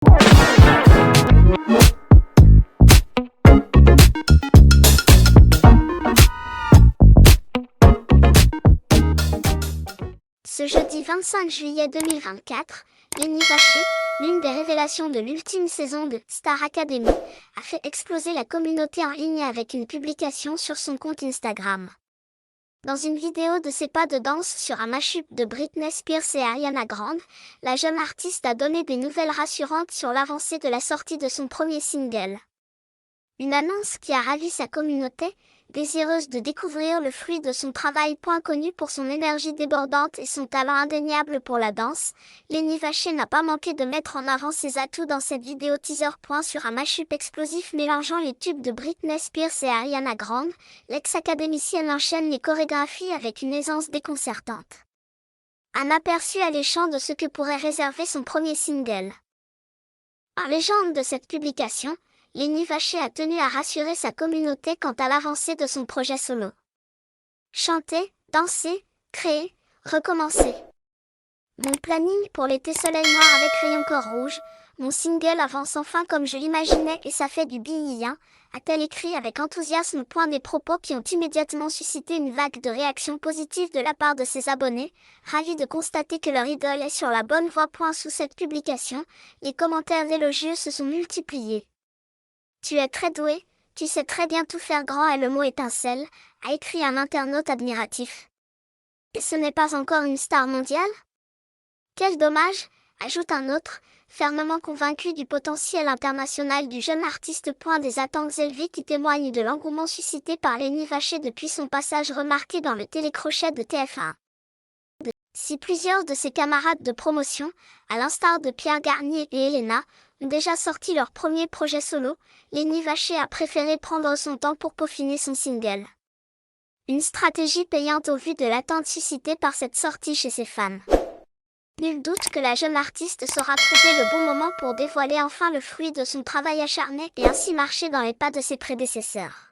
Ce jeudi 25 juillet 2024, Lenny Vacher, l'une des révélations de l'ultime saison de Star Academy, a fait exploser la communauté en ligne avec une publication sur son compte Instagram. Dans une vidéo de ses pas de danse sur un mashup de Britney Spears et Ariana Grande, la jeune artiste a donné des nouvelles rassurantes sur l'avancée de la sortie de son premier single. Une annonce qui a ravi sa communauté, désireuse de découvrir le fruit de son travail. Connue pour son énergie débordante et son talent indéniable pour la danse, Lenny Vacher n'a pas manqué de mettre en avant ses atouts dans cette vidéo teaser. Sur un mashup explosif mélangeant les tubes de Britney Spears et Ariana Grande, l'ex-académicienne enchaîne les chorégraphies avec une aisance déconcertante. Un aperçu alléchant de ce que pourrait réserver son premier single. En légende de cette publication, Lenny Vacher a tenu à rassurer sa communauté quant à l'avancée de son projet solo. Chanter, danser, créer, recommencer. Mon planning pour l'été soleil noir avec rayon cor rouge, mon single avance enfin comme je l'imaginais et ça fait du bien, a-t-elle écrit avec enthousiasme. Des propos qui ont immédiatement suscité une vague de réactions positives de la part de ses abonnés, ravis de constater que leur idole est sur la bonne voie. Sous cette publication, les commentaires élogieux se sont multipliés. Tu es très doué, tu sais très bien tout faire grand et le mot étincelle, a écrit un internaute admiratif. Et ce n'est pas encore une star mondiale? Quel dommage, ajoute un autre, fermement convaincu du potentiel international du jeune artiste. Des attentes élevées qui témoignent de l'engouement suscité par Lenny Vacher depuis son passage remarqué dans le télécrochet de TF1. Si plusieurs de ses camarades de promotion, à l'instar de Pierre Garnier et Elena, ont déjà sorti leur premier projet solo, Lenny Vacher a préféré prendre son temps pour peaufiner son single. Une stratégie payante au vu de l'attente suscitée par cette sortie chez ses fans. Nul doute que la jeune artiste saura trouver le bon moment pour dévoiler enfin le fruit de son travail acharné et ainsi marcher dans les pas de ses prédécesseurs.